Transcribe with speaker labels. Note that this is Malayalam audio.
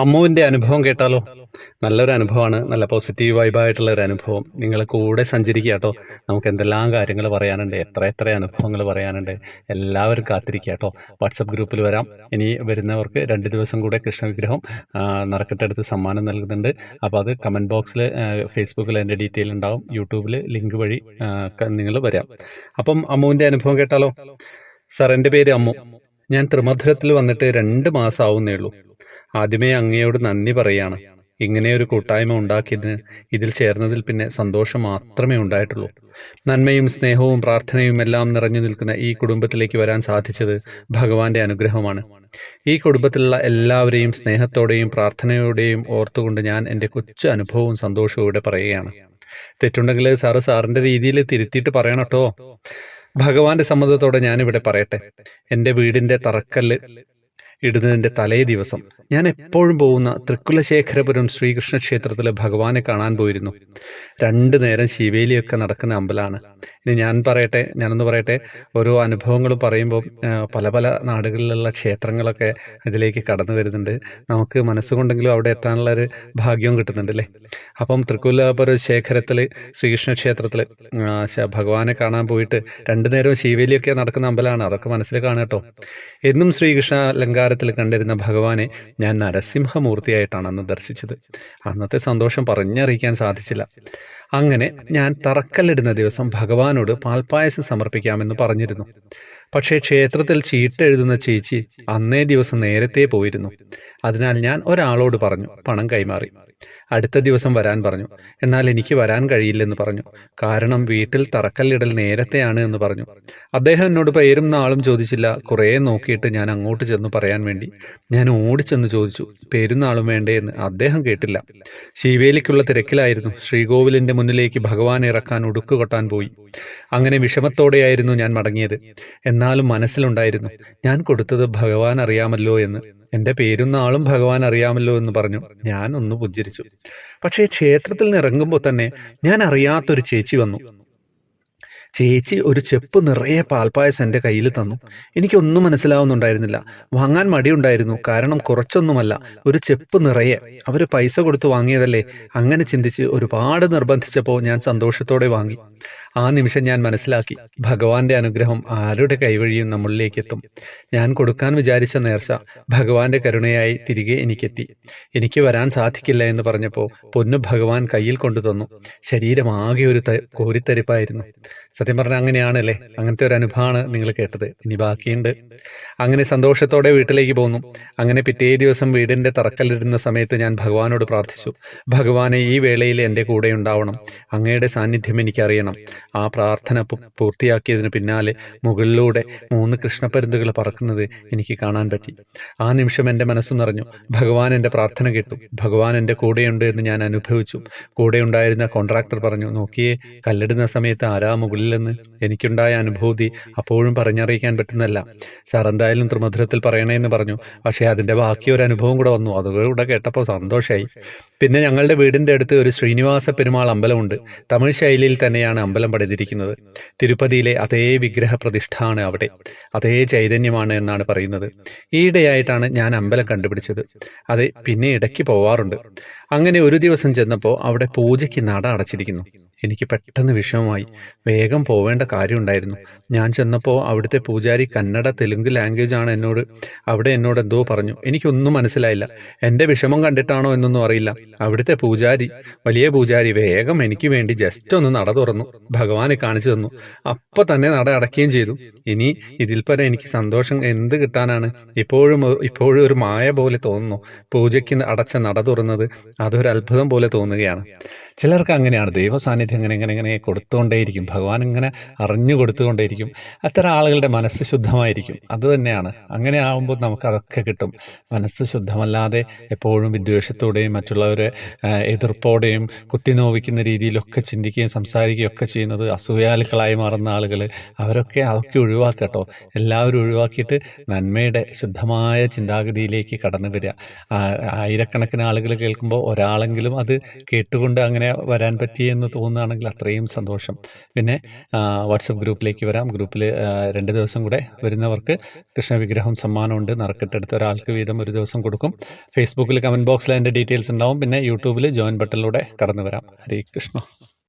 Speaker 1: അമ്മുവിൻ്റെ അനുഭവം കേട്ടാലോ? നല്ലൊരു അനുഭവമാണ്. നല്ല പോസിറ്റീവ് വൈബായിട്ടുള്ള ഒരു അനുഭവം. നിങ്ങൾ കൂടെ സഞ്ചരിക്കുക കേട്ടോ. നമുക്ക് എന്തെല്ലാം കാര്യങ്ങൾ പറയാനുണ്ട്, എത്ര എത്ര അനുഭവങ്ങൾ പറയാനുണ്ട്. എല്ലാവരും കാത്തിരിക്കുക കേട്ടോ. വാട്സപ്പ് ഗ്രൂപ്പിൽ വരാം. ഇനി വരുന്നവർക്ക് 2 ദിവസം കൂടെ കൃഷ്ണവിഗ്രഹം നറുക്കിട്ടെടുത്ത് സമ്മാനം നൽകുന്നുണ്ട്. അപ്പോൾ അത് കമൻറ്റ് ബോക്സിൽ ഫേസ്ബുക്കിൽ അതിൻ്റെ ഡീറ്റെയിൽ ഉണ്ടാവും. യൂട്യൂബിൽ ലിങ്ക് വഴി നിങ്ങൾ വരാം. അപ്പം അമ്മുവിൻ്റെ അനുഭവം കേട്ടാലോ? സാർ, എൻ്റെ പേര് അമ്മു. ഞാൻ ത്രിമധുരത്തിൽ വന്നിട്ട് 2 മാസം ആവുന്നേ ഉള്ളൂ. ആദ്യമേ അങ്ങയോട് നന്ദി പറയാണ്. ഇങ്ങനെയൊരു കൂട്ടായ്മ ഉണ്ടാക്കിയതിന്, ഇതിൽ ചേർന്നതിൽ പിന്നെ സന്തോഷം മാത്രമേ ഉണ്ടായിട്ടുള്ളൂ. നന്മയും സ്നേഹവും പ്രാർത്ഥനയും എല്ലാം നിറഞ്ഞു നിൽക്കുന്ന ഈ കുടുംബത്തിലേക്ക് വരാൻ സാധിച്ചത് ഭഗവാന്റെ അനുഗ്രഹമാണ്. ഈ കുടുംബത്തിലുള്ള എല്ലാവരെയും സ്നേഹത്തോടെയും പ്രാർത്ഥനയോടെയും ഓർത്തുകൊണ്ട് ഞാൻ എൻ്റെ കൊച്ചു അനുഭവവും സന്തോഷവും ഇവിടെ പറയുകയാണ്. തെറ്റുണ്ടെങ്കിൽ സാറിൻ്റെ രീതിയിൽ തിരുത്തിയിട്ട് പറയണം കേട്ടോ. ഭഗവാന്റെ സമ്മതത്തോടെ ഞാനിവിടെ പറയട്ടെ. എൻ്റെ വീടിൻ്റെ തറക്കല്ല് ഇടുന്നതിൻ്റെ തലേ ദിവസം ഞാൻ എപ്പോഴും പോകുന്ന തൃക്കുലശേഖരപുരം ശ്രീകൃഷ്ണ ക്ഷേത്രത്തിലെ ഭഗവാനെ കാണാൻ പോയിരുന്നു. 2 നേരം ശിവേലിയൊക്കെ നടക്കുന്ന അമ്പലമാണ്. ഇനി ഞാനൊന്ന് പറയട്ടെ. ഓരോ അനുഭവങ്ങളും പറയുമ്പോൾ പല പല നാടുകളിലുള്ള ക്ഷേത്രങ്ങളൊക്കെ ഇതിലേക്ക് കടന്നു വരുന്നുണ്ട്. നമുക്ക് മനസ്സുകൊണ്ടെങ്കിലും അവിടെ എത്താനുള്ള ഒരു ഭാഗ്യവും കിട്ടുന്നുണ്ട് അല്ലേ. അപ്പം തൃക്കുലപുരം ശേഖരത്തിൽ ശ്രീകൃഷ്ണ ക്ഷേത്രത്തിൽ ഭഗവാനെ കാണാൻ പോയിട്ട് 2 നേരവും ശിവേലിയൊക്കെ നടക്കുന്ന അമ്പലമാണ്. അതൊക്കെ മനസ്സിൽ കാണുക കേട്ടോ. എന്നും ശ്രീകൃഷ്ണ അലങ്കാരത്തിൽ കണ്ടിരുന്ന ഭഗവാനെ ഞാൻ നരസിംഹമൂർത്തിയായിട്ടാണ് അന്ന് ദർശിച്ചത്. അന്നത്തെ സന്തോഷം പറഞ്ഞറിയിക്കാൻ സാധിച്ചില്ല. അങ്ങനെ ഞാൻ തറക്കല്ലിടുന്ന ദിവസം ഭഗവാനോട് പാൽപ്പായസം സമർപ്പിക്കാമെന്ന് പറഞ്ഞിരുന്നു. പക്ഷേ ക്ഷേത്രത്തിൽ ചീട്ടെഴുതുന്ന ചേച്ചി അന്നേ ദിവസം നേരത്തെ പോയിരുന്നു. അതിനാൽ ഞാൻ ഒരാളോട് പറഞ്ഞു, പണം കൈമാറി. അടുത്ത ദിവസം വരാൻ പറഞ്ഞു. എന്നാൽ എനിക്ക് വരാൻ കഴിയില്ലെന്ന് പറഞ്ഞു. കാരണം വീട്ടിൽ തറക്കല്ലിടൽ നേരത്തെയാണ് എന്ന് പറഞ്ഞു. അദ്ദേഹം എന്നോട് പേരും നാളും ചോദിച്ചില്ല. കുറേ നോക്കിയിട്ട് ഞാൻ അങ്ങോട്ട് ചെന്ന് പറയാൻ വേണ്ടി ഞാൻ ഓടിച്ചെന്ന് ചോദിച്ചു, പേരും നാളും വേണ്ടേ എന്ന്. അദ്ദേഹം കേട്ടില്ല. ശിവേലിക്കുള്ള തിരക്കിലായിരുന്നു. ശ്രീകോവിലിന്റെ മുന്നിലേക്ക് ഭഗവാൻ ഇറക്കാൻ ഉടുക്ക് കൊട്ടാൻ പോയി. അങ്ങനെ വിഷമത്തോടെയായിരുന്നു ഞാൻ മടങ്ങിയത്. എന്നാലും മനസ്സിലുണ്ടായിരുന്നു, ഞാൻ കൊടുത്തത് ഭഗവാൻ അറിയാമല്ലോ എന്ന്. എൻ്റെ പേരും നാളും ഭഗവാൻ അറിയാമല്ലോ എന്ന് പറഞ്ഞു. ഞാൻ ഒന്ന് പുഞ്ചിരിച്ചു. പക്ഷേ ക്ഷേത്രത്തിൽ നിന്ന് ഇറങ്ങുമ്പോൾ തന്നെ ഞാൻ അറിയാത്തൊരു ചേച്ചി വന്നു. ചേച്ചി ഒരു ചെപ്പ് നിറയെ പാൽപ്പായസം എൻ്റെ കയ്യിൽ തന്നു. എനിക്കൊന്നും മനസ്സിലാവുന്നുണ്ടായിരുന്നില്ല. വാങ്ങാൻ മടിയുണ്ടായിരുന്നു. കാരണം കുറച്ചൊന്നുമല്ല, ഒരു ചെപ്പ് നിറയെ. അവർ പൈസ കൊടുത്ത് വാങ്ങിയതല്ലേ. അങ്ങനെ ചിന്തിച്ച് ഒരുപാട് നിർബന്ധിച്ചപ്പോൾ ഞാൻ സന്തോഷത്തോടെ വാങ്ങി. ആ നിമിഷം ഞാൻ മനസ്സിലാക്കി, ഭഗവാന്റെ അനുഗ്രഹം ആരുടെ കൈവഴിയും നമ്മളിലേക്ക് എത്തും. ഞാൻ കൊടുക്കാൻ വിചാരിച്ച നേർച്ച ഭഗവാന്റെ കരുണയായി തിരികെ എനിക്കെത്തി. എനിക്ക് വരാൻ സാധിക്കില്ല എന്ന് പറഞ്ഞപ്പോൾ പൊന്നു ഭഗവാൻ കയ്യിൽ കൊണ്ടു തന്നു. ശരീരം ആകെ ഒരു കോരിത്തരിപ്പായിരുന്നു. സത്യം പറഞ്ഞാൽ അങ്ങനെയാണല്ലേ. അങ്ങനത്തെ ഒരു അനുഭവമാണ് നിങ്ങൾ കേട്ടത്. ഇനി ബാക്കിയുണ്ട്. അങ്ങനെ സന്തോഷത്തോടെ വീട്ടിലേക്ക് പോന്നു. അങ്ങനെ പിറ്റേ ദിവസം വീടിൻ്റെ തറക്കല്ലിടുന്ന സമയത്ത് ഞാൻ ഭഗവാനോട് പ്രാർത്ഥിച്ചു, ഭഗവാനെ ഈ വേളയിൽ എൻ്റെ കൂടെ ഉണ്ടാവണം. അങ്ങയുടെ സാന്നിധ്യം എനിക്കറിയണം. ആ പ്രാർത്ഥന പൂർത്തിയാക്കിയതിന് പിന്നാലെ മുകളിലൂടെ 3 കൃഷ്ണപ്പരുന്തുകൾ പറക്കുന്നത് എനിക്ക് കാണാൻ പറ്റി. ആ നിമിഷം എൻ്റെ മനസ്സ് നിറഞ്ഞു. ഭഗവാൻ എൻ്റെ പ്രാർത്ഥന കേട്ടു. ഭഗവാൻ എൻ്റെ കൂടെയുണ്ട് എന്ന് ഞാൻ അനുഭവിച്ചു. കൂടെ ഉണ്ടായിരുന്ന കോൺട്രാക്ടർ പറഞ്ഞു, നോക്കിയേ, കല്ലിടുന്ന സമയത്ത് ആരാ മുകളിലെന്ന്. എനിക്കുണ്ടായ അനുഭൂതി അപ്പോഴും പറഞ്ഞറിയിക്കാൻ പറ്റുന്നതല്ല. സാർ എന്തായാലും ത്രിമധുരത്തിൽ പറയണേന്ന് പറഞ്ഞു. പക്ഷേ അതിൻ്റെ ബാക്കി ഒരു അനുഭവം കൂടെ വന്നു. അതുകൂടെ കേട്ടപ്പോൾ സന്തോഷമായി. പിന്നെ ഞങ്ങളുടെ വീടിൻ്റെ അടുത്ത് ഒരു ശ്രീനിവാസ പെരുമാൾ അമ്പലമുണ്ട്. തമിഴ് ശൈലിയിൽ തന്നെയാണ് അമ്പലം പണിതിരിക്കുന്നത്. തിരുപ്പതിയിലെ അതേ വിഗ്രഹ പ്രതിഷ്ഠയാണ് അവിടെ. അതേ ചൈതന്യമാണ് എന്നാണ് പറയുന്നത്. ഈയിടെയായിട്ടാണ് ഞാൻ അമ്പലം കണ്ടുപിടിച്ചത്. അതെ, പിന്നെ ഇടയ്ക്ക് പോവാറുണ്ട്. അങ്ങനെ ഒരു ദിവസം ചെന്നപ്പോൾ അവിടെ പൂജയ്ക്ക് നട അടച്ചിരിക്കുന്നു. എനിക്ക് പെട്ടെന്ന് വിഷമമായി. വേഗം പോവേണ്ട കാര്യമുണ്ടായിരുന്നു. ഞാൻ ചെന്നപ്പോൾ അവിടുത്തെ പൂജാരി കന്നഡ തെലുങ്ക് ലാംഗ്വേജാണ് അവിടെ എന്നോട് എന്തോ പറഞ്ഞു. എനിക്കൊന്നും മനസ്സിലായില്ല. എൻ്റെ വിഷമം കണ്ടിട്ടാണോ എന്നൊന്നും അറിയില്ല. അവിടുത്തെ പൂജാരി, വലിയ പൂജാരി, വേഗം എനിക്ക് വേണ്ടി ജസ്റ്റ് ഒന്ന് നട തുറന്നു ഭഗവാനെ കാണിച്ചു തന്നു. അപ്പം തന്നെ നട അടയ്ക്കുകയും ചെയ്തു. ഇനി ഇതിൽ പരം എനിക്ക് സന്തോഷം എന്ത് കിട്ടാനാണ്? ഇപ്പോഴും ഒരു മായ പോലെ തോന്നുന്നു. പൂജയ്ക്ക് അടച്ച നട തുറന്നത് അതൊരു അത്ഭുതം പോലെ തോന്നുകയാണ്. ചിലർക്ക് അങ്ങനെയാണ്. ദൈവ സാന്നിധ്യം ഇങ്ങനെ കൊടുത്തുകൊണ്ടേയിരിക്കും. ഭഗവാൻ ഇങ്ങനെ അറിഞ്ഞു കൊടുത്തുകൊണ്ടേയിരിക്കും. അത്തരം ആളുകളുടെ മനസ്സ് ശുദ്ധമായിരിക്കും. അതുതന്നെയാണ്. അങ്ങനെ ആകുമ്പോൾ നമുക്കതൊക്കെ കിട്ടും. മനസ്സ് ശുദ്ധമല്ലാതെ എപ്പോഴും വിദ്വേഷത്തോടെയും മറ്റുള്ളവരെ എതിർപ്പോടെയും കുത്തിനോവിക്കുന്ന രീതിയിലൊക്കെ ചിന്തിക്കുകയും സംസാരിക്കുകയും ഒക്കെ ചെയ്യുന്നത് അസൂയാലുക്കളായി മാറുന്ന ആളുകൾ, അതൊക്കെ ഒഴിവാക്കട്ടോ. എല്ലാവരും ഒഴിവാക്കിയിട്ട് നന്മയുടെ ശുദ്ധമായ ചിന്താഗതിയിലേക്ക് കടന്നു വരിക. ആയിരക്കണക്കിന് ആളുകൾ കേൾക്കുമ്പോൾ ഒരാളെങ്കിലും അത് കേട്ടുകൊണ്ട് അങ്ങനെ വരാൻ പറ്റിയെന്ന് തോന്നുകയാണെങ്കിൽ അത്രയും സന്തോഷം. പിന്നെ വാട്സപ്പ് ഗ്രൂപ്പിലേക്ക് വരാം. ഗ്രൂപ്പിൽ 2 ദിവസം കൂടെ വരുന്നവർക്ക് കൃഷ്ണവിഗ്രഹം സമ്മാനമുണ്ട്. നറുക്കെട്ടെടുത്ത ഒരാൾക്ക് വീതം ഒരു ദിവസം കൊടുക്കും. ഫേസ്ബുക്കിൽ കമൻറ്റ് ബോക്സിൽ അതിൻ്റെ ഡീറ്റെയിൽസ് ഉണ്ടാവും. പിന്നെ യൂട്യൂബിൽ ജോയിൻ ബട്ടണിലൂടെ കടന്നു വരാം. ഹരേ കൃഷ്ണ.